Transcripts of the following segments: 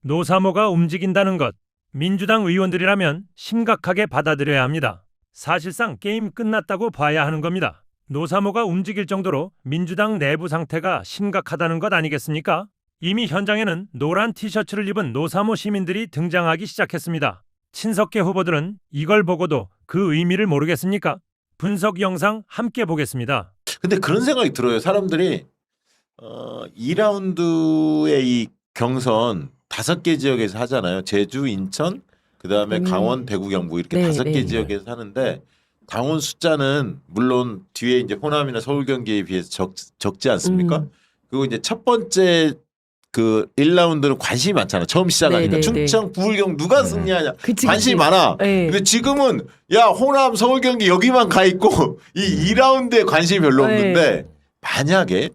노사모가 움직인다는 것, 민주당 의원들이라면 심각하게 받아들여야 합니다. 사실상 게임 끝났다고 봐야 하는 겁니다. 노사모가 움직일 정도로 민주당 내부 상태가 심각하다는 것 아니겠습니까? 이미 현장에는 노란 티셔츠를 입은 노사모 시민들이 등장하기 시작했습니다. 친석계 후보들은 이걸 보고도 그 의미를 모르겠습니까? 분석 영상 함께 보겠습니다. 근데 그런 생각이 들어요. 사람들이 2라운드의 이 경선 5개 지역에서 하잖아요. 제주, 인천, 그다음에 강원, 대구, 경북 이렇게 5개 지역에서 하는데 강원 숫자는 물론 뒤에 이제 호남이나 서울, 경기에 비해서 적지 않습니까? 그리고 이제 첫 번째 그 1라운드는 관심이 많잖아. 처음 시작하니까 충청, 부울경 누가 승리하냐 관심이 많아. 근데 지금은 야 호남, 서울, 경기 여기만 가 있고 이 2라운드에 관심이 별로 없는데 만약에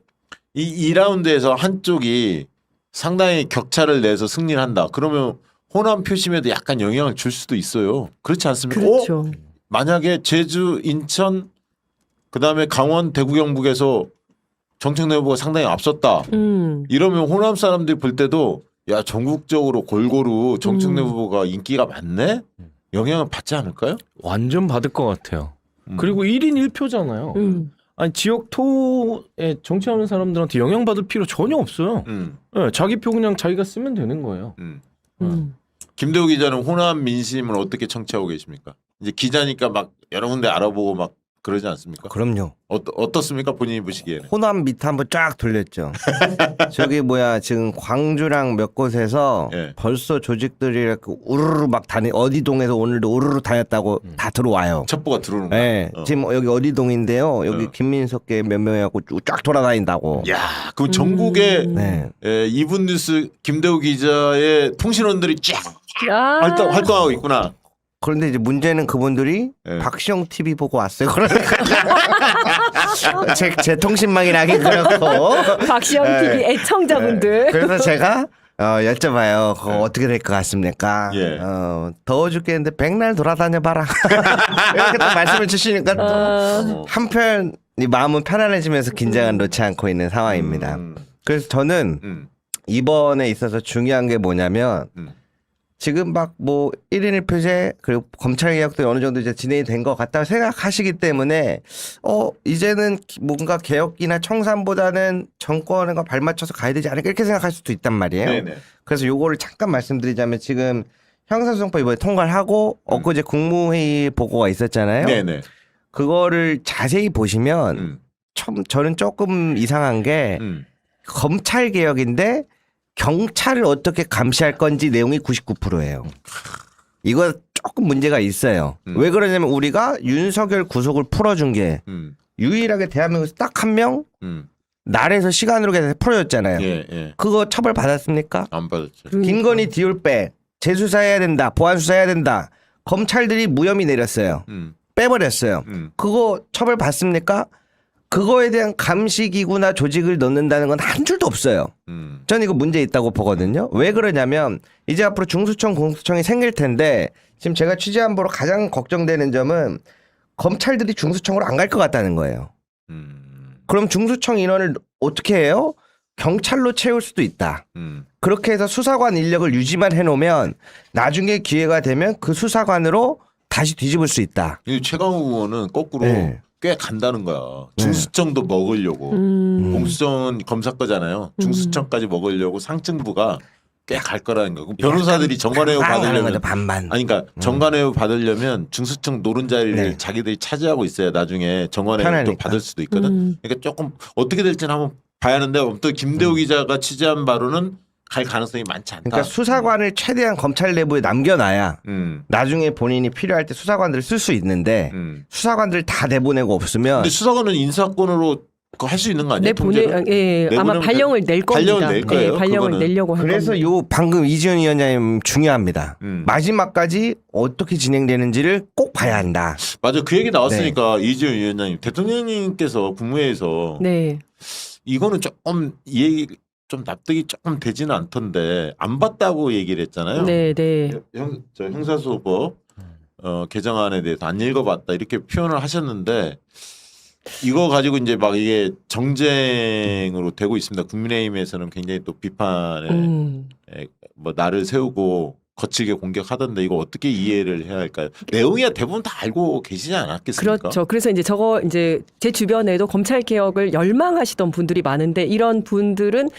이 2라운드에서 한쪽이 상당히 격차를 내서 승리를 한다. 그러면 호남 표심에도 약간 영향을 줄 수도 있어요. 그렇지 않습니까? 그렇죠. 만약에 제주, 인천, 그다음에 강원, 대구, 경북에서 정청래 후보가 상당히 앞섰다. 이러면 호남 사람들이 볼 때도 야 전국적으로 골고루 정청래 후보가 인기가 많네? 영향을 받지 않을까요? 완전 받을 것 같아요. 그리고 1인 1표잖아요. 아니 지역토에 정치하는 사람들한테 영향받을 필요 전혀 없어요. 네, 자기 표 그냥 자기가 쓰면 되는 거예요. 김대우 기자는 호남 민심을 어떻게 청취하고 계십니까? 이제 기자니까 막 여러 군데 알아보고 막 그러지 않습니까? 그럼요. 어떻습니까? 본인이 보시기에는. 호남 밑에 한번 쫙 돌렸죠. 저기 뭐야 지금 광주랑 몇 곳에서 벌써 조직들이 이렇게 우르르 막 어디 동에서 오늘도 우르르 다녔다고 다 들어와요. 첩보가 들어오는 거야. 네. 지금 여기 어디 동인데요. 여기 김민석계 몇 명이갖고 쫙 돌아다닌다고. 야, 그럼 전국에 이분 뉴스 김대우 기자의 통신원들이 쫙 활동하고 있구나. 그런데 이제 문제는 그분들이 박시영 TV 보고 왔어요. 제 통신망이라기 그렇고 박시영 TV 애청자분들. 그래서 제가 여쭤봐요. 그거 어떻게 될 것 같습니까? 더워 죽겠는데 백날 돌아다녀 봐라. 이렇게 또 말씀을 주시니까 또 한편 마음은 편안해지면서 긴장을 놓지 않고 있는 상황입니다. 그래서 저는 이번에 있어서 중요한 게 뭐냐면 지금 막 뭐 1인 1표제 그리고 검찰 개혁도 어느 정도 이제 진행이 된 것 같다고 생각하시기 때문에 이제는 뭔가 개혁이나 청산보다는 정권과 발맞춰서 가야 되지 않을까 이렇게 생각할 수도 있단 말이에요. 네네. 그래서 요거를 잠깐 말씀드리자면 지금 형사소송법 이번에 통과를 하고 엊그제 국무회의 보고가 있었잖아요. 네네. 그거를 자세히 보시면 저는 조금 이상한 게 검찰 개혁인데 경찰을 어떻게 감시할 건지 내용이 99%예요. 이거 조금 문제가 있어요. 왜 그러냐면 우리가 윤석열 구속을 풀어준 게 유일하게 대한민국에서 딱 한 명 날에서 시간으로 계속 풀어줬잖아요. 그거 처벌 받았습니까? 안 받았죠. 김건희 디올백 재수사해야 된다. 보안 수사해야 된다. 검찰들이 무혐의 내렸어요. 빼버렸어요. 그거 처벌 받습니까? 그거에 대한 감시기구나 조직을 넣는다는 건 한 줄도 없어요. 저는 이거 문제 있다고 보거든요. 왜 그러냐면 이제 앞으로 중수청, 공수청이 생길 텐데 지금 제가 취재한 바로 가장 걱정되는 점은 검찰들이 중수청으로 안 갈 것 같다는 거예요. 그럼 중수청 인원을 어떻게 해요? 경찰로 채울 수도 있다. 그렇게 해서 수사관 인력을 유지만 해놓으면 나중에 기회가 되면 그 수사관으로 다시 뒤집을 수 있다. 최강욱 의원은 거꾸로 꽤 간다는 거야. 중수청도 먹으려고. 공수청은 검사 거잖아요. 중수청까지 먹으려고 상층부가 꽤 갈 거라는 거고. 변호사들이 정관회의 받으려면 반반. 아니 그러니까 정관회의 받으려면 중수청 노른자리를 자기들이 차지하고 있어야 나중에 정관회의 또 받을 수도 있거든. 그러니까 조금 어떻게 될지는 한번 봐야 하는데 또 김대우 기자가 취재한 바로는 갈 가능성이 많지 않다. 그러니까 수사관을 최대한 검찰 내부에 남겨놔야 나중에 본인이 필요할 때 수사관들을 쓸 수 있는데 수사관들 다 내보내고 없으면. 근데 수사관은 인사권으로 할 수 있는 거 아니에요? 아마 발령을 낼 겁니다. 발령을 낼 거예요. 발령을 내려고 할 그래서 겁니다. 요 방금 이지훈 위원장님 중요합니다. 마지막까지 어떻게 진행되는지를 꼭 봐야 한다. 맞아. 그 얘기 나왔으니까 이지훈 위원장님 대통령님께서 국무회의에서 이거는 조금 이 얘기 좀 납득이 조금 되지는 않던데 안 봤다고 얘기를 했잖아요. 저 형사소법 개정안에 대해서 안 읽어봤다 이렇게 표현을 하셨는데 이거 가지고 이제 막 이게 정쟁으로 되고 있습니다. 국민의힘에서는 굉장히 또 비판에 뭐 나를 세우고 거칠게 공격하던데 이거 어떻게 이해를 해야 할까요? 내용이야 대부분 다 알고 계시지 않았겠습니까? 그렇죠. 그래서 이제 저거 이제 제 주변에도 검찰 개혁을 열망하시던 분들이 많은데 이런 분들은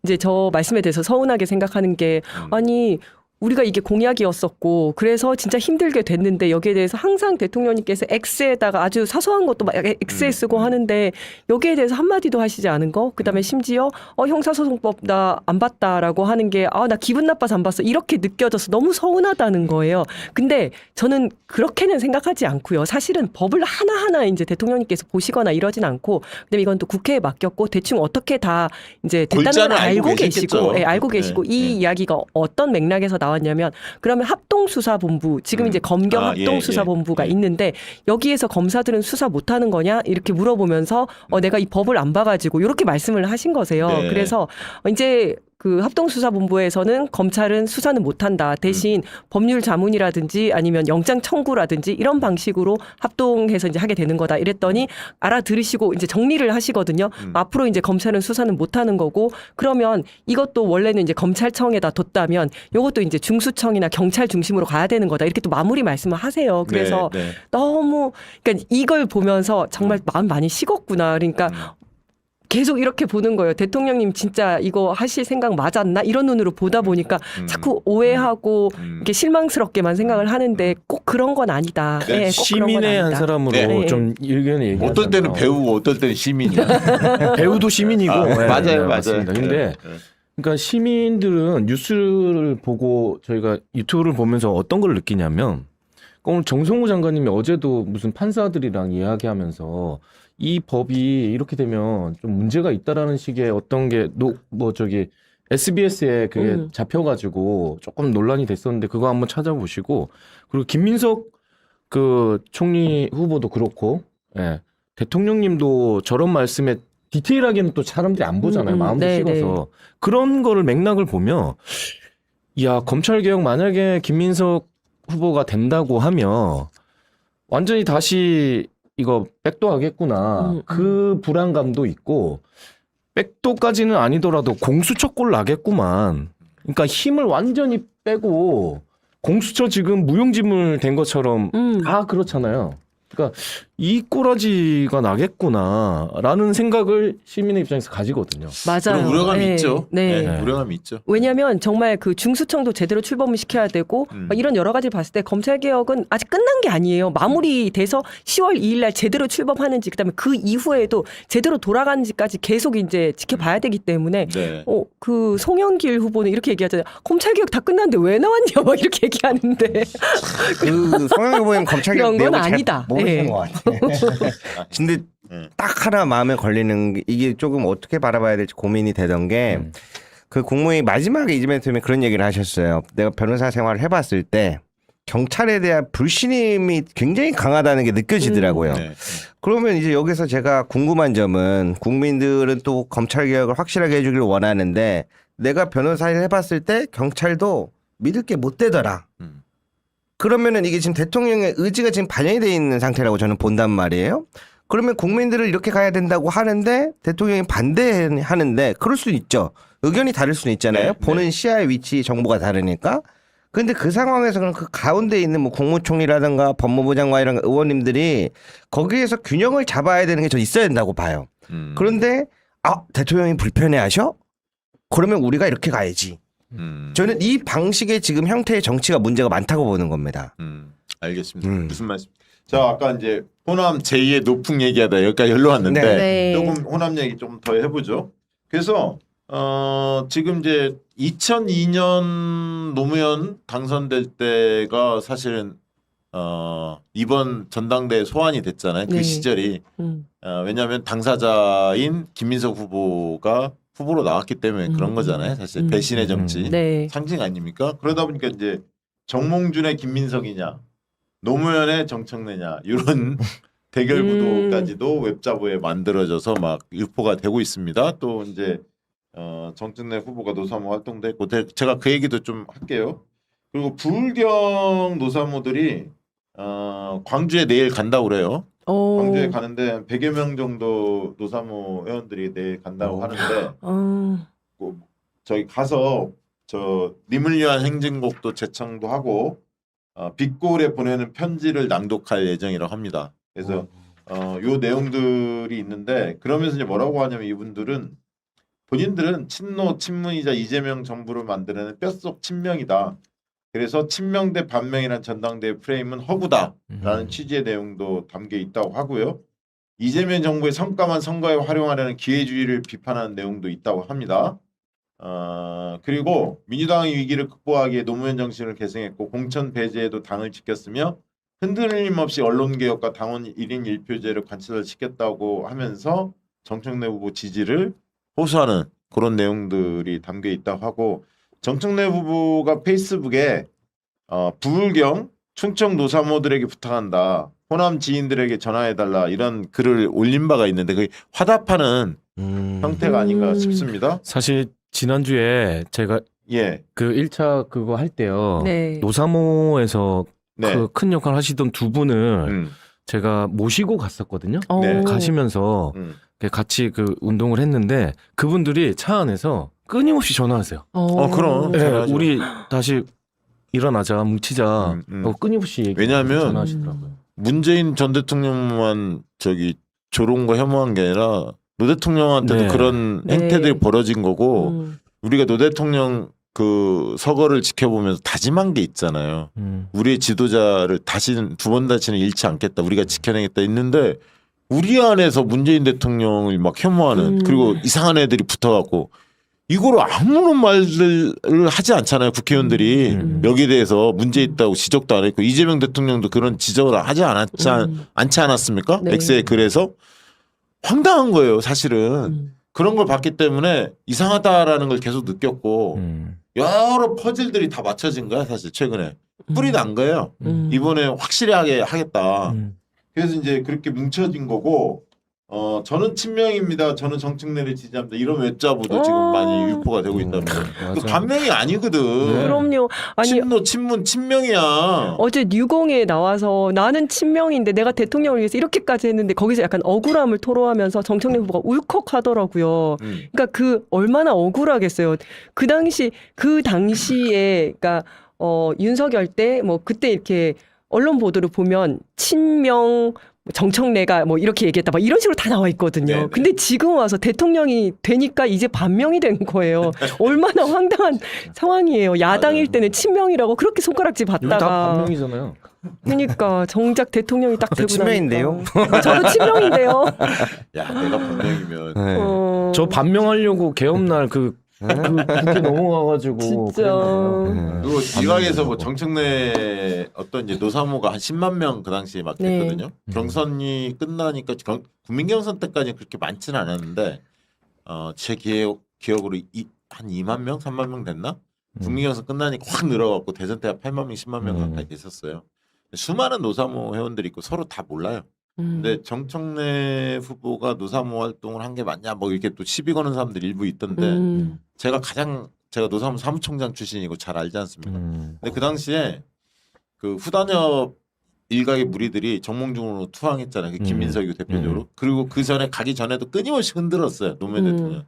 이제 저 말씀에 대해서 서운하게 생각하는 게 아니 우리가 이게 공약이었었고 그래서 진짜 힘들게 됐는데 여기에 대해서 항상 대통령님께서 X에다가 아주 사소한 것도 막 X에 쓰고 하는데 여기에 대해서 한마디도 하시지 않은 거 그다음에 심지어 형사소송법 나 안 봤다라고 하는 게 나 기분 나빠서 안 봤어 이렇게 느껴져서 너무 서운하다는 거예요. 근데 저는 그렇게는 생각하지 않고요. 사실은 법을 하나하나 이제 대통령님께서 보시거나 이러진 않고 그다음에 이건 또 국회에 맡겼고 대충 어떻게 다 이제 됐다는 걸 골자는 알고 알고 계시고 계셨겠죠. 알고 계시고 네, 이 네. 이야기가 어떤 맥락에서 나왔냐면 그러면 합동수사본부 지금 이제 검경 아, 합동수사본부가 예. 있는데 여기에서 검사들은 수사 못하는 거냐 이렇게 물어보면서 내가 이 법을 안 봐가지고 이렇게 말씀을 하신 거세요. 네. 그래서 이제 그 합동수사본부에서는 검찰은 수사는 못한다. 대신 법률 자문이라든지 아니면 영장 청구라든지 이런 방식으로 합동해서 이제 하게 되는 거다. 이랬더니 알아들으시고 이제 정리를 하시거든요. 앞으로 이제 검찰은 수사는 못하는 거고 그러면 이것도 원래는 이제 검찰청에다 뒀다면 이것도 이제 중수청이나 경찰 중심으로 가야 되는 거다. 이렇게 또 마무리 말씀을 하세요. 그래서 네, 네. 너무 그러니까 이걸 보면서 정말 마음 많이 식었구나. 그러니까 계속 이렇게 보는 거예요. 대통령님 진짜 이거 하실 생각 맞았나? 이런 눈으로 보다 보니까 자꾸 오해하고 이렇게 실망스럽게만 생각을 하는데 꼭 그런 건 아니다. 네, 꼭 그런 건 시민의 한 아니다. 사람으로 네. 좀 의견을 얘기하자면 어떨 때는 배우고 어떨 때는 시민이야. 배우도 시민이고 네, 맞아요, 네, 맞아요. 맞습니다. 근데 네. 그러니까 시민들은 뉴스를 보고 저희가 유튜브를 보면서 어떤 걸 느끼냐면 오늘 정성호 장관님이 어제도 무슨 판사들이랑 이야기하면서 이 법이 이렇게 되면 좀 문제가 있다라는 식의 어떤 게 SBS에 그게 잡혀가지고 조금 논란이 됐었는데 그거 한번 찾아보시고 그리고 김민석 그 총리 후보도 그렇고 예, 대통령님도 저런 말씀에 디테일하게는 또 사람들이 안 보잖아요. 마음도 네, 식어서 그런 거를 맥락을 보면 야 검찰 개혁 만약에 김민석 후보가 된다고 하면 완전히 다시 이거 백도하겠구나 그 불안감도 있고 백도까지는 아니더라도 공수처 꼴 나겠구만. 그러니까 힘을 완전히 빼고 공수처 지금 무용지물 된 것처럼 다 그렇잖아요. 그러니까 이 꼬라지가 나겠구나라는 생각을 시민의 입장에서 가지거든요. 맞아요. 그런 우려감이 네. 있죠. 네. 네, 우려감이 있죠. 왜냐하면 정말 그 중수청도 제대로 출범을 시켜야 되고 막 이런 여러 가지를 봤을 때 검찰 개혁은 아직 끝난 게 아니에요. 마무리돼서 10월 2일 날 제대로 출범하는지 그다음에 그 이후에도 제대로 돌아가는지까지 계속 이제 지켜봐야 되기 때문에 네. 그 송영길 후보는 이렇게 얘기하잖아요. 검찰 개혁 다 끝났는데 왜 나왔냐 막 이렇게 얘기하는데 그 송영길 후보님 검찰 그런 개혁 건 내용을 잘 아니다. 모르시는 네. 것 같아요. 근데 딱 하나 마음에 걸리는 게 이게 조금 어떻게 바라봐야 될지 고민이 되던 게 그 국무회의 마지막에 이재명팀이 그런 얘기를 하셨어요. 내가 변호사 생활을 해봤을 때 경찰에 대한 불신임이 굉장히 강하다는 게 느껴지더라고요. 네. 그러면 이제 여기서 제가 궁금한 점은 국민들은 또 검찰 개혁을 확실하게 해주길 원하는데 내가 변호사를 해봤을 때 경찰도 믿을 게 못 되더라. 그러면은 이게 지금 대통령의 의지가 지금 반영이 돼 있는 상태라고 저는 본단 말이에요. 그러면 국민들을 이렇게 가야 된다고 하는데 대통령이 반대하는데 그럴 수는 있죠. 의견이 다를 수는 있잖아요. 네, 보는 시야의 위치 정보가 다르니까. 근데 그 상황에서 그럼 그 가운데 있는 뭐 국무총리라든가 법무부 장관이랑 의원님들이 거기에서 균형을 잡아야 되는 게 저 있어야 된다고 봐요. 그런데 대통령이 불편해하셔? 그러면 우리가 이렇게 가야지. 저는 이 방식의 지금 형태의 정치가 문제가 많다고 보는 겁니다. 알겠습니다. 무슨 말씀? 자, 아까 이제 호남 제2의 노풍 얘기하다 여기까지 흘러왔는데 네. 조금 호남 얘기 좀 더 해보죠. 그래서 지금 이제 2002년 노무현 당선될 때가 사실은 이번 전당대회 소환이 됐잖아요. 그 네. 시절이 왜냐하면 당사자인 김민석 후보가 후보로 나왔기 때문에 그런 거잖아요. 사실 배신의 정치 네. 상징 아닙니까? 그러다 보니까 이제 정몽준의 김민석이냐 노무현의 정청래냐 이런 대결 구도까지도 웹자보에 만들어져서 막 유포가 되고 있습니다. 또 이제 정청래 후보가 노사모 활동도 했고 제가 그 얘기도 좀 할게요. 그리고 불경 노사모들이 광주에 내일 간다고 그래요. 광주에 가는데 한 100여 명 정도 노사모 회원들이 내일 간다고 하는데 저기 가서 님을 위한 행진곡도 제청도 하고 빛고울에 보내는 편지를 낭독할 예정이라고 합니다. 그래서 요 내용들이 있는데 그러면서 이제 뭐라고 하냐면 이분들은 본인들은 친노 친문이자 이재명 정부를 만드는 뼛속 친명이다. 그래서 친명 대 반명이라는 전당대회 프레임은 허구다라는 취지의 내용도 담겨 있다고 하고요. 이재명 정부의 성과만 선거에 활용하려는 기회주의를 비판하는 내용도 있다고 합니다. 그리고 민주당의 위기를 극복하기 위해 노무현 정신을 계승했고 공천 배제에도 당을 지켰으며 흔들림 없이 언론개혁과 당원 1인 1표제를 관철시켰다고 하면서 정청래 후보 지지를 호소하는 그런 내용들이 담겨 있다고 하고 정청래 후보가 페이스북에 부울경 충청 노사모들에게 부탁한다. 호남 지인들에게 전화해달라 이런 글을 올린 바가 있는데 그게 화답하는 형태가 아닌가 싶습니다. 사실 지난주에 제가 예. 그 1차 그거 할 때요. 네. 노사모에서 네. 그 큰 역할 하시던 두 분을 제가 모시고 갔었거든요. 네. 가시면서 같이 그 운동을 했는데 그분들이 차 안에서 끊임없이 전화하세요. 그럼. 네, 잘하죠. 우리 다시 일어나자, 뭉치자. 하고 끊임없이 왜냐하면 전화하시더라고요. 문재인 전 대통령만 조롱과 혐오한 게 아니라 노 대통령한테도 네. 그런 네. 행태들이 벌어진 거고 우리가 노 대통령 그 서거를 지켜보면서 다짐한 게 있잖아요. 우리의 지도자를 다시는 두 번 다시는 잃지 않겠다. 우리가 지켜내겠다 했는데 우리 안에서 문재인 대통령을 막 혐오하는 그리고 이상한 애들이 붙어갖고 이거를 아무런 말들을 하지 않잖아요. 국회의원들이 여기에 대해서 문제 있다고 지적도 안 했고 이재명 대통령도 그런 지적을 하지 않지 않았습니까? 네. X에 글에서 황당한 거예요. 사실은 그런 걸 봤기 때문에 이상하다라는 걸 계속 느꼈고 여러 퍼즐들이 다 맞춰진 거야. 사실 최근에 뿔이 난 거예요. 이번에 확실하게 하겠다. 그래서 이제 그렇게 뭉쳐진 거고 저는 친명입니다. 저는 정청래를 지지합니다. 이런 외자부도 지금 많이 유포가 되고 있답니다. 그 반명이 아니거든. 그럼요. 아니 친노, 친문, 친명이야. 어제 뉴공에 나와서 나는 친명인데 내가 대통령을 위해서 이렇게까지 했는데 거기서 약간 억울함을 토로하면서 정청래 후보가 울컥하더라고요. 그러니까 그 얼마나 억울하겠어요. 그 당시에 그러니까 윤석열 때 뭐 그때 이렇게 언론 보도를 보면 친명 정청래가 뭐 이렇게 얘기했다 막 이런 식으로 다 나와 있거든요. 네네. 근데 지금 와서 대통령이 되니까 이제 반명이 된 거예요. 얼마나 황당한 상황이에요. 야당일 때는 친명이라고 그렇게 손가락질 여기 다 받다가 반명이잖아요. 그러니까 정작 대통령이 딱 저 되고 친명인데요? 나니까. 저도 친명인데요. 야, 내가 반명이면 네. 저 반명하려고 개업날 그 국회 넘어가가지고 진짜. 그랬나요? 그리고 지각에서 뭐 정청래 어떤 이제 노사모가 한 10만 명 그 당시에 막 네. 됐거든요. 경선이 끝나니까 국민 경선 때까지 그렇게 많지는 않았는데 제 기억으로 한 2만 명, 3만 명 됐나? 국민 경선 끝나니까 확 늘어갖고 대선 때가 8만 명, 10만 명 가까이 됐었어요. 수많은 노사모 회원들이 있고 서로 다 몰라요. 근데 정청래 후보가 노사모 활동을 한 게 맞냐 뭐 이렇게 또 시비 거는 사람들이 일부 있던데 제가 노사모 사무총장 출신이고 잘 알지 않습니까? 근데 그 당시에 그 후단협 일각의 무리들이 정몽준으로 투항했잖아요. 그 김민석이 대표적으로. 그리고 그 전에 가기 전에도 끊임없이 흔들었어요. 노무현 대통령.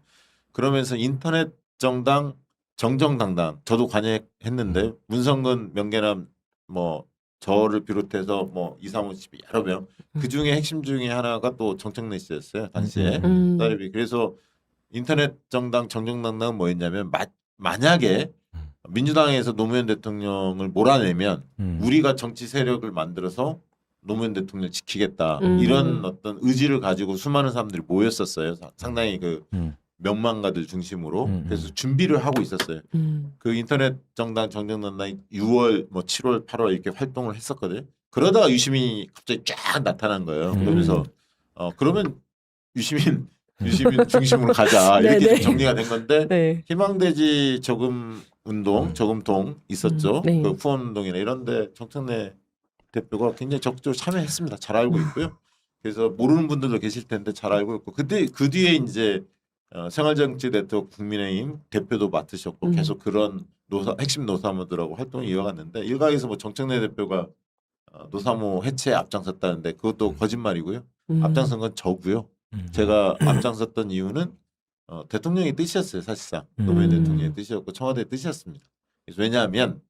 그러면서 인터넷 정당 정정당당 저도 관여했는데 문성근 명계남 뭐 저를 비롯해서 뭐 이상훈 씨 여러 명 그 중에 핵심 중에 하나가 또 정청래 씨였어요 당시에. 그래서 인터넷 정당 정정당당은 뭐였냐면 만약에 민주당에서 노무현 대통령을 몰아내면 우리가 정치 세력을 만들어서 노무현 대통령을 지키겠다 이런 어떤 의지를 가지고 수많은 사람들이 모였었어요. 상당히 그 명망가들 중심으로. 그래서 준비를 하고 있었어요. 그 인터넷 정당 정정당당이 6월 뭐 7월 8월 이렇게 활동을 했었거든요. 그러다가 유시민이 갑자기 쫙 나타난 거예요. 그러면서 그러면 유시민 중심으로 가자 이렇게 네네. 정리가 된 건데 네. 희망대지 저금 운동, 저금통 있었죠. 네. 그 후원 운동이나 이런데 정청래 대표가 굉장히 적극적으로 참여했습니다. 잘 알고 있고요. 그래서 모르는 분들도 계실 텐데 잘 알고 있고 그 뒤에 이제 생활정치 네트워크 국민의힘 대표도 맡으셨고 계속 그런 핵심 노사모들하고 활동을 이어갔는데 일각에서 뭐 정청래 대표가 노사모 해체에 앞장섰다는데 그것도 거짓말이고요. 앞장선 건 저고요. 제가 앞장섰던 이유는 대통령의 뜻이었어요. 사실상 노무현 대통령의 뜻이었고 청와대의 뜻이었습니다. 그래서 왜냐하면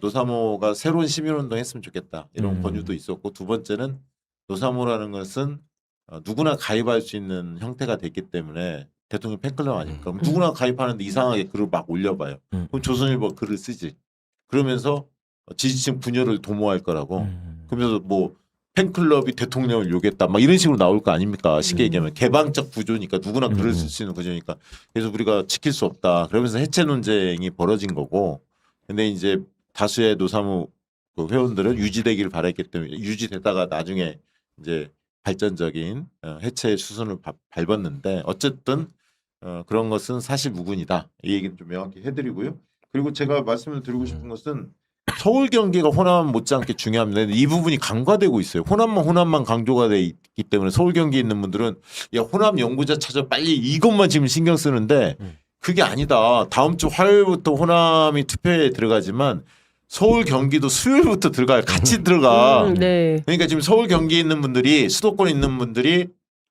노사모가 새로운 시민운동 했으면 좋겠다 이런 권유도 있었고 두 번째는 노사모라는 것은 누구나 가입할 수 있는 형태가 됐기 때문에 대통령 팬클럽 아닙니까? 그럼 누구나 가입하는데 이상하게 글을 막 올려봐요. 그럼 조선일보 글을 쓰지. 그러면서 지지층 분열을 도모할 거라고. 그러면서 뭐 팬클럽이 대통령을 욕했다 막 이런 식으로 나올 거 아닙니까? 쉽게 얘기하면 개방적 구조니까 누구나 글을 쓸 수 있는 구조니까 그래서 우리가 지킬 수 없다. 그러면서 해체 논쟁이 벌어진 거고. 근데 이제 다수의 노사모 그 회원들은 유지되기를 바랬기 때문에 유지되다가 나중에 이제 발전적인 해체 수순을 밟았는데 어쨌든 그런 것은 사실 무근이다. 이 얘기는 좀 명확히 해드리고요. 그리고 제가 말씀을 드리고 싶은 것은 서울 경기가 호남 못지않게 중요합니다. 이 부분이 간과되고 있어요. 호남만 강조가 돼 있기 때문에 서울 경기에 있는 분들은 야 호남 연구자 찾아 빨리 이것만 지금 신경 쓰는데 그게 아니다. 다음 주 화요일부터 호남이 투표에 들어가지만 서울 경기도 수요일부터 들어가요. 같이 들어가. 네. 그러니까 지금 서울 경기에 있는 분들이 수도권에 있는 분들이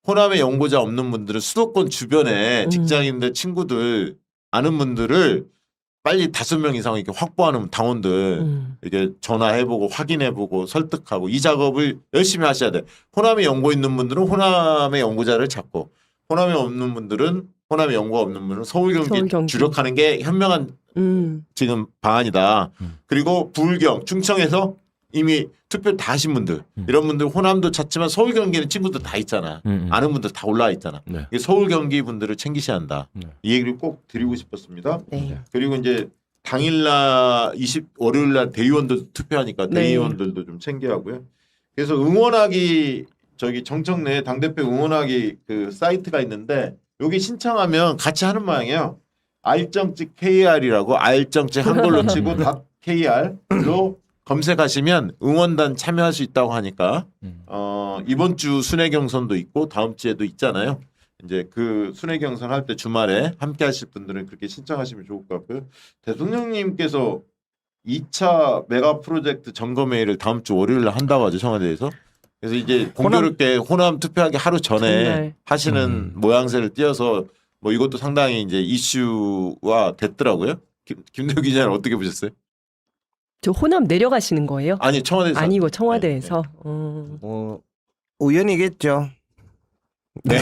호남에 연고자 없는 분들은 수도권 주변에 직장인들 친구들 아는 분들을 빨리 5명 이상 이렇게 확보하는 당원들 이렇게 전화해보고 확인해보고 설득하고 이 작업을 열심히 하셔야 돼. 호남에 연고 있는 분들은 호남의 연구자를 찾고 호남에 없는 분들은 호남에 연고가 없는 분들은 서울 경기 주력하는 게 현명한 지금 방안이다. 그리고 부울경 충청에서 이미 투표 다 하신 분들 이런 분들 호남도 찾지만 서울 경기는 친구들 다 있잖아. 아는 분들 다 올라와 있잖아. 네. 서울 경기 분들을 챙기셔야 한다. 이 얘기를 꼭 드리고 싶었습니다. 네. 그리고 이제 당일날 월요일날 대의원들 투표하니까 네. 대의원들도 좀 챙겨야 하고요. 그래서 응원하기 저기 정청래 당대표 응원하기 그 사이트가 있는데 여기 신청하면 같이 하는 모양이에요. 알정지 KR이라고 알정지 한글로 치고 .kr로 검색하시면 응원단 참여할 수 있다고 하니까 이번 주 순회 경선도 있고 다음 주에도 있잖아요. 이제 그 순회 경선 할 때 주말에 함께 하실 분들은 그렇게 신청하시면 좋을 것 같고요. 대통령님께서 2차 메가 프로젝트 점검회의를 다음 주 월요일에 한다고 하죠. 청와대에서. 그래서 이제 공교롭게 호남 투표하기 하루 전에 정말. 하시는 모양새를 띄어서 뭐 이것도 상당히 이제 이슈화 됐더라고요. 김대우 기자는 어떻게 보셨어요? 저 호남 내려가시는 거예요? 아니 청와대에서 아니고 청와대에서. 우연이겠죠. 네.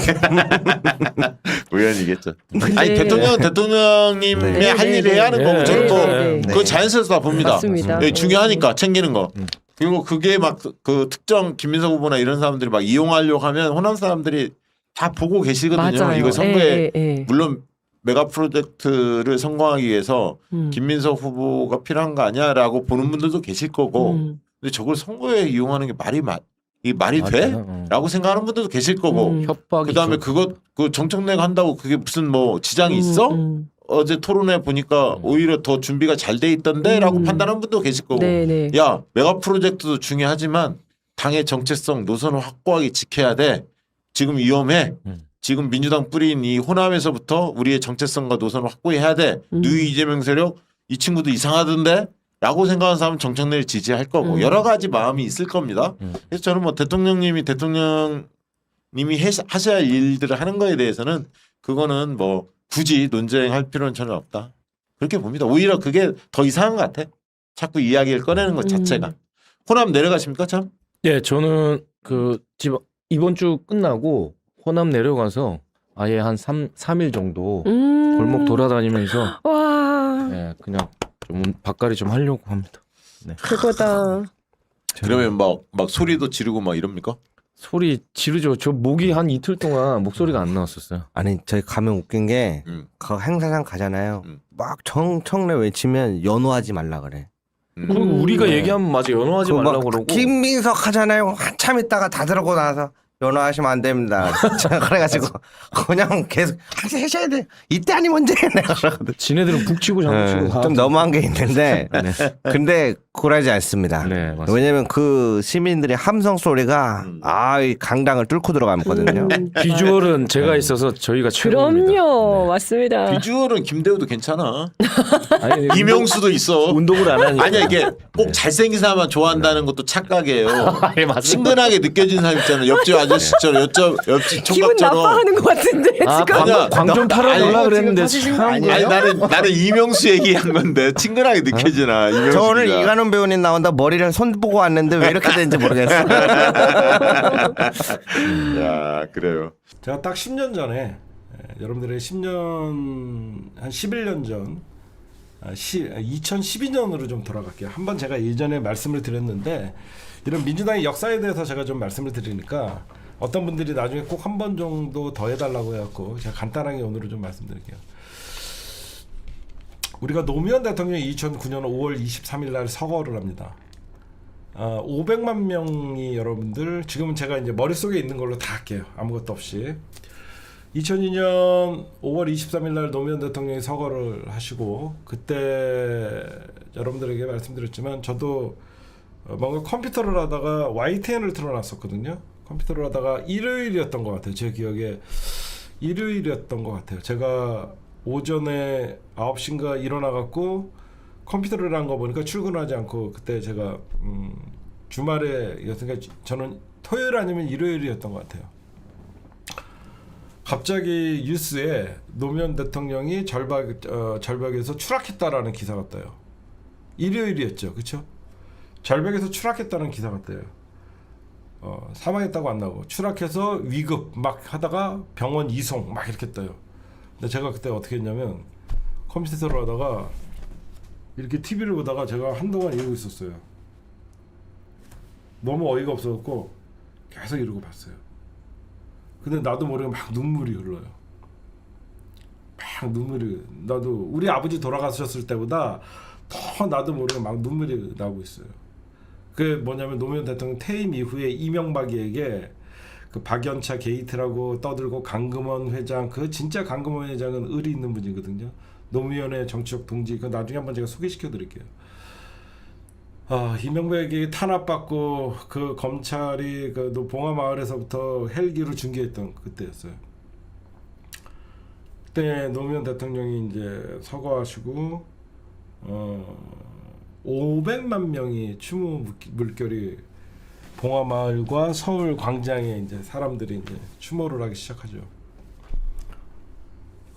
우연이겠죠. 근데- 아니 대통령님의 네. 할 일을 해야 하는 네. 거고 저는 뭐 네. 그거 자연스럽다 봅니다. 맞습니다. 예, 중요하니까 챙기는 거. 그리고 그게 막 그 특정 김민석 후보나 이런 사람들이 막 이용하려고 하면 호남 사람들이 다 보고 계시거든요. 맞아요. 이거 선거에 예. 물론 메가 프로젝트를 성공하기 위해서 김민석 후보가 필요한 거 아니야라고 보는 분들도 계실 거고 근데 저걸 선거에 이용하는 게 말이 돼? 라고 생각하는 분들도 계실 거고 협박이 그다음에 그것 그 정청래가 한다고 그게 무슨 뭐 지장이 있어? 어제 토론회 보니까 오히려 더 준비가 잘 돼 있던데라고 판단하는 분도 계실 거고 네네. 야 메가 프로젝트도 중요하지만 당의 정체성 노선을 확고하게 지켜야 돼. 지금 위험해. 지금 민주당 뿌린 이 호남에서부터 우리의 정체성과 노선을 확고해야 돼. 누이 이재명 세력 이 친구도 이상하던데 라고 생각하는 사람은 정청래를 지지할 거고 여러 가지 마음이 있을 겁니다. 그래서 저는 뭐 대통령님이 하셔야 할 일들을 하는 거에 대해서는 그거는 뭐 굳이 논쟁할 필요는 전혀 없다. 그렇게 봅니다. 오히려 그게 더 이상한 것 같아. 자꾸 이야기를 꺼내는 것 자체가. 호남 내려가십니까 참? 예, 저는 이번 주 끝나고 호남 내려가서 아예 한 3일 정도 골목 돌아다니면서 와 예, 그냥 좀 밭갈이 좀 하려고 합니다. 네. 그거다. 그러면 막 소리도 지르고 막 이럽니까? 소리 지르죠. 저 목이 한 이틀 동안 목소리가 안 나왔었어요. 아니 저희 가면 웃긴 게 그 행사장 가잖아요. 막 정청래 외치면 연호하지 말라 그래. 그리고 우리가 얘기하면 맞아 연호하지 그거 막 말라고 그러고 김민석 하잖아요. 한참 있다가 다 들어고 나서 연호하시면 안 됩니다. 그래가지고 그냥 계속 하셔야 돼. 이때 아니면 언제 내가 그러거든. 지네들은 북치고 장구치고 다 좀 너무한 게 있는데 근데 굴하지 않습니다. 네, 맞습니다. 왜냐면 그 시민들의 함성 소리가 이 강당을 뚫고 들어가거든요. 비주얼은 제가 있어서 저희가 최고입니다. 그럼요. 맞습니다. 비주얼은 김대우도 괜찮아. 아니, 이명수도 있어. 운동을 안 하니까. 아니야 이게 꼭 잘생긴 사람만 좋아한다는 것도 착각이에요. 아니, 맞습니다. 친근하게 느껴지는 사람 있잖아. 옆집 아저씨 아저씨처럼 옆집 기분 총각처럼. 나빠하는 것 같은데 아, 지금. 아니야. 광좀 털어보려 그랬는데 지금 참. 아니에요? 아니 나는 이명수 얘기한 건데 친근하게 느껴지나. 이명수 저 오늘 씨가. 이관훈 배우님 나온다 머리를 손 보고 왔는데 왜 이렇게 되는지 모르겠어. 야 그래요. 제가 딱 10년 전에 여러분들의 10년 한 11년 전 2012년으로 좀 돌아갈게요. 한번 제가 예전에 말씀을 드렸는데 이런 민주당의 역사에 대해서 제가 좀 말씀을 드리니까 어떤 분들이 나중에 꼭 한 번 정도 더 해달라고 해갖고 제가 간단하게 오늘은 좀 말씀드릴게요. 우리가 노무현 대통령이 2009년 5월 23일 날 서거를 합니다. 500만 명이 여러분들 지금은 제가 이제 머릿속에 있는 걸로 다 할게요. 아무것도 없이 2002년 5월 23일 날 노무현 대통령이 서거를 하시고 그때 여러분들에게 말씀드렸지만 저도 뭔가 컴퓨터를 하다가 YTN을 틀어놨었거든요. 컴퓨터를 하다가 일요일이었던 것 같아요. 제 기억에 일요일이었던 것 같아요. 제가 오전에 9시인가 일어나갖고 컴퓨터를 한 거 보니까 출근하지 않고 그때 제가 주말에 저는 토요일 아니면 일요일이었던 것 같아요. 갑자기 뉴스에 노무현 대통령이 절벽에서 추락했다라는 기사가 떠요. 일요일이었죠, 그렇죠? 절벽에서 추락했다는 기사가 떠요. 사망했다고 안 나오고 추락해서 위급 막 하다가 병원 이송 막 이렇게 떠요. 근데 제가 그때 어떻게 했냐면 컴퓨터를 하다가 이렇게 TV를 보다가 제가 한동안 이러고 있었어요. 너무 어이가 없어갖고 계속 이러고 봤어요. 근데 나도 모르게 막 눈물이 흘러요. 막 눈물이 나도 우리 아버지 돌아가셨을 때보다 더 나도 모르게 막 눈물이 나고 있어요. 그게 뭐냐면 노무현 대통령 퇴임 이후에 이명박이에게 그 박연차 게이트라고 떠들고 강금원 회장 그 진짜 강금원 회장은 의리 있는 분이거든요. 노무현의 정치적 동지 그 나중에 한번 제가 소개시켜 드릴게요. 이명박이 탄압받고 그 검찰이 그 봉화마을에서부터 헬기로 중계했던 그때였어요. 그때 노무현 대통령이 이제 서거하시고 500만 명이 추모 물결이 봉화마을과 서울 광장에 이제 사람들이 이제 추모를 하기 시작하죠.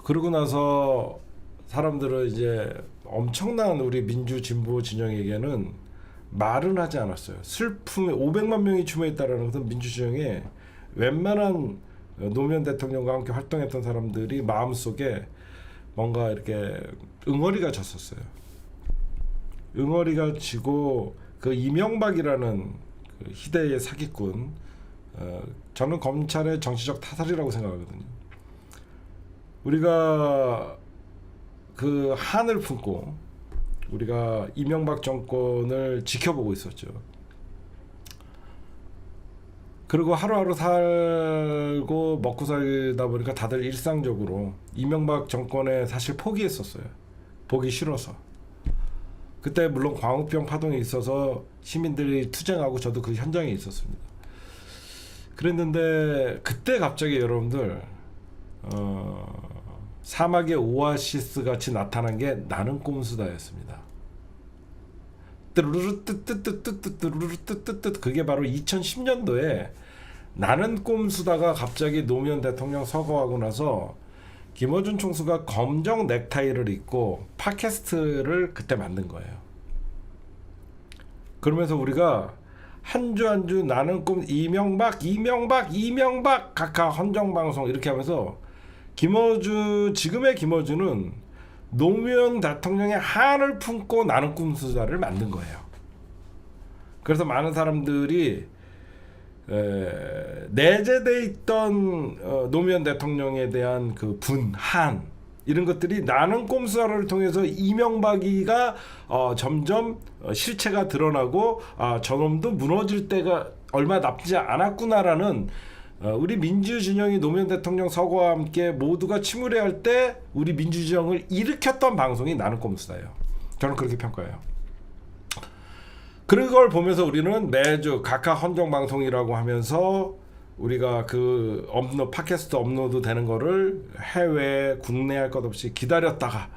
그러고 나서 사람들은 이제 엄청난 우리 민주 진보 진영에게는 말은 하지 않았어요. 슬픔에 500만 명이 추모했다라는 것은 민주진영에 웬만한 노무현 대통령과 함께 활동했던 사람들이 마음속에 뭔가 이렇게 응어리가 졌었어요. 응어리가 지고 그 이명박이라는 그 희대의 사기꾼, 저는 검찰의 정치적 타살이라고 생각하거든요. 우리가 그 한을 품고 우리가 이명박 정권을 지켜보고 있었죠. 그리고 하루하루 살고 먹고 살다 보니까 다들 일상적으로 이명박 정권에 사실 포기했었어요. 보기 싫어서. 그때 물론 광우병 파동이 있어서 시민들이 투쟁하고 저도 그 현장에 있었습니다. 그랬는데 그때 갑자기 여러분들 사막의 오아시스 같이 나타난 게 나는 꼼수다였습니다. 그게 바로 2010년도에 나는 꼼수다가 갑자기 노무현 대통령 서거하고 나서 김어준 총수가 검정 넥타이를 입고 팟캐스트를 그때 만든 거예요. 그러면서 우리가 한 주 한 주 나는 꼼 이명박 각하 헌정방송 이렇게 하면서 지금의 김어준은 노무현 대통령의 한을 품고 나는 꼼수다를 만든 거예요. 그래서 많은 사람들이 내재돼 있던 노무현 대통령에 대한 그 한 이런 것들이 나는 꼼수다를 통해서 이명박이가 점점 실체가 드러나고 저놈도 무너질 때가 얼마 남지 않았구나라는 우리 민주진영이 노무현 대통령 서거와 함께 모두가 침울해할 때 우리 민주진영을 일으켰던 방송이 나는 꼼수다예요. 저는 그렇게 평가해요. 그걸 보면서 우리는 매주 각하 헌정방송이라고 하면서 우리가 그 팟캐스트 업로드 되는 거를 해외 국내 할 것 없이 기다렸다가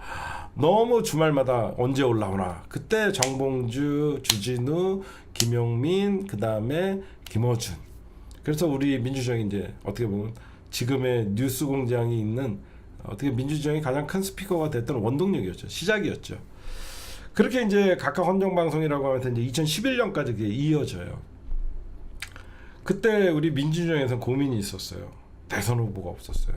너무 주말마다 언제 올라오나 그때 정봉주, 주진우, 김용민 그 다음에 김어준 그래서 우리 민주정이 이제 어떻게 보면 지금의 뉴스 공장이 있는 어떻게 민주정이 가장 큰 스피커가 됐던 원동력이었죠. 시작이었죠. 그렇게 이제 각각 헌정 방송이라고 하면서 이제 2011년까지 그게 이어져요. 그때 우리 민주정에서 고민이 있었어요. 대선 후보가 없었어요.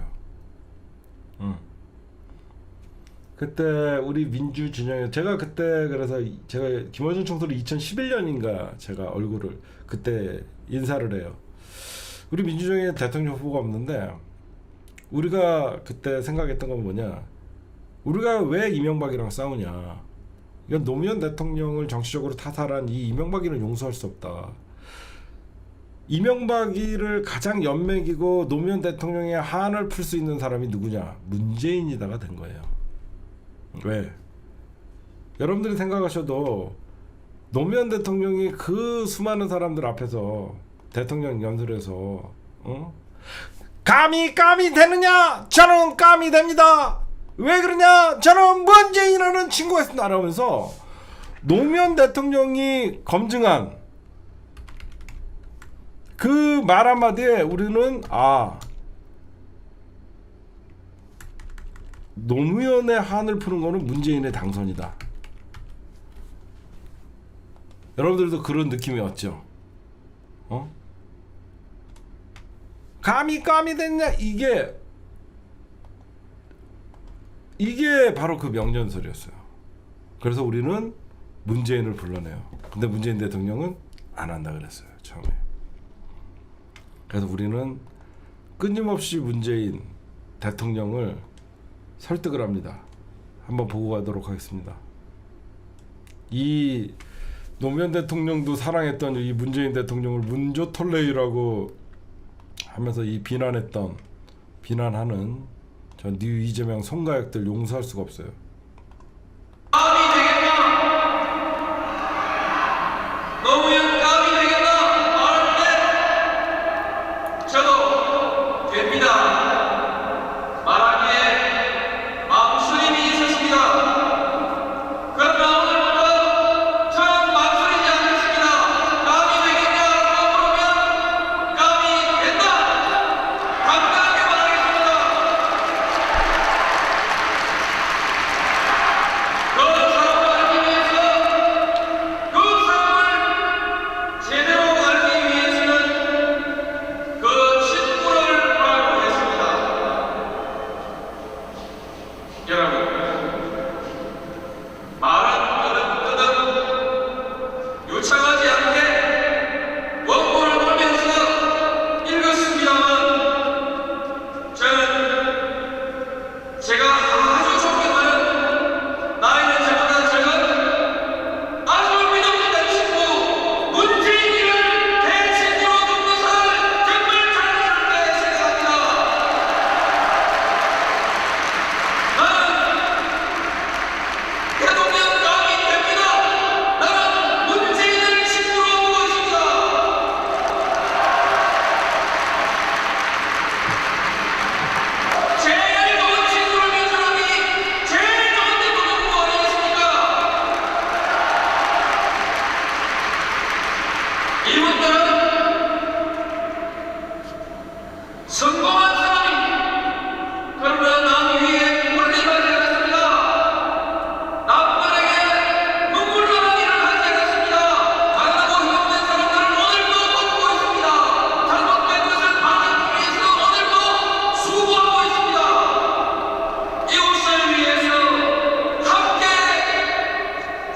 그때 우리 민주진영에 제가 그때 그래서 제가 김어준 총수를 2011년인가 제가 얼굴을 그때 인사를 해요. 우리 민주정에 대통령 후보가 없는데 우리가 그때 생각했던 건 뭐냐? 우리가 왜 이명박이랑 싸우냐? 이건 노무현 대통령을 정치적으로 타살한 이 이명박이는 용서할 수 없다. 이명박이를 가장 연맥이고 노무현 대통령의 한을 풀 수 있는 사람이 누구냐? 문재인이다가 된 거예요. 왜? 여러분들이 생각하셔도 노무현 대통령이 그 수많은 사람들 앞에서 대통령 연설에서 감히 되느냐? 저는 감히 됩니다. 왜 그러냐? 저는 문재인이라는 친구가 있습니다. 라면서 노무현 대통령이 검증한 그 말 한마디에 우리는 노무현의 한을 푸는 거는 문재인의 당선이다. 여러분들도 그런 느낌이 왔죠? 감히 됐냐? 이게 바로 그 명전설이었어요. 그래서 우리는 문재인을 불러내요. 근데 문재인 대통령은 안 한다 그랬어요, 처음에. 그래서 우리는 끊임없이 문재인 대통령을 설득을 합니다. 한번 보고 가도록 하겠습니다. 이 노무현 대통령도 사랑했던 이 문재인 대통령을 문조톨레이라고 하면서 이 비난하는 전 뉴 이재명 송가ಯಕ್들 용서할 수가 없어요. 감이 되겠나? 노무현 감이 되겠나? 말하는데 저도 됩니다. 말하기에 망설임이 있었습니다. 그러나 오늘부터 저는 망설이지 않겠습니다. 감이 되겠냐고 물으면 감이 된다. 당당하게 말하겠습니다. 그 사람을 알기 위해서 그 사람을 제대로 알기 위해서는 그 친구를 말하고 했습니다. 여러분, 말은 끄덕끄덕 유창하지 않게 원고를 보면서 읽었습니다만 저는 제가 아주 존경하는 나이는 저보다 적은 아주 믿음직한 친구 문재인이를 대친구로 두는 것을 정말 자랑스럽게 생각합니다. 나는 대통령 감이 됩니다. 나는 문재인을 친구로 두고 있습니다. 제일 좋은 친구를 민 사람이 제일 좋은 대통령 후보 아니겠습니까? 이분들은 성공한 사람입니다. 그러나 남 위에 물리지 않았습니다. 남들에게 눈물 나는 일을 하지 않았습니다. 강하고 힘없는 사람들은 오늘도 돕고 있습니다. 잘못된 것을 바르기 위해서 오늘도 수고하고 있습니다. 이웃을 위해서 함께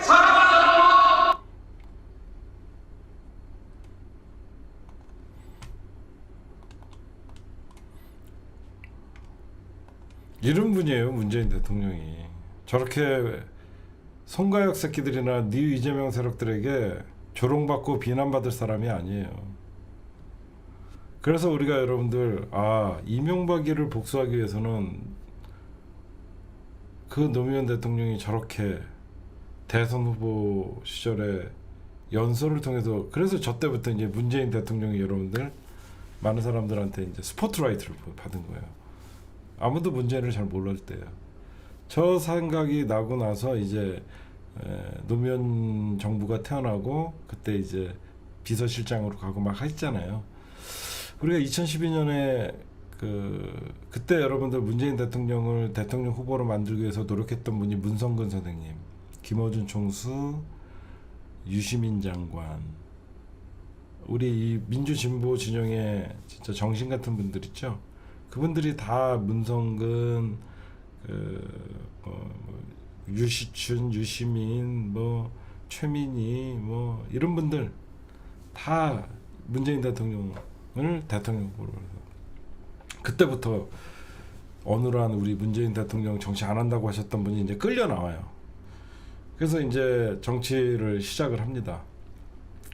사랑을 나누고 이런 분이에요, 문재인 대통령이. 저렇게 송가역 새끼들이나 뉴 이재명 세력들에게 조롱받고 비난받을 사람이 아니에요. 그래서 우리가 여러분들 이명박이를 복수하기 위해서는 그 노무현 대통령이 저렇게 대선 후보 시절에 연설을 통해서 그래서 저 때부터 이제 문재인 대통령이 여러분들 많은 사람들한테 이제 스포트라이트를 받은 거예요. 아무도 문재인을 잘 몰랐을 때예요. 저 생각이 나고 나서 이제 노무현 정부가 태어나고 그때 이제 비서실장으로 가고 막 했잖아요. 우리가 2012년에 그때 여러분들 문재인 대통령을 대통령 후보로 만들기 위해서 노력했던 분이 문성근 선생님, 김어준 총수, 유시민 장관, 우리 이 민주진보 진영의 진짜 정신 같은 분들 있죠. 그분들이 다 문성근, 유시춘, 유시민, 최민희, 이런 분들 다 문재인 대통령을 대통령 후보로 해서 그때부터 어느한 우리 문재인 대통령 정치 안 한다고 하셨던 분이 이제 끌려 나와요. 그래서 이제 정치를 시작을 합니다.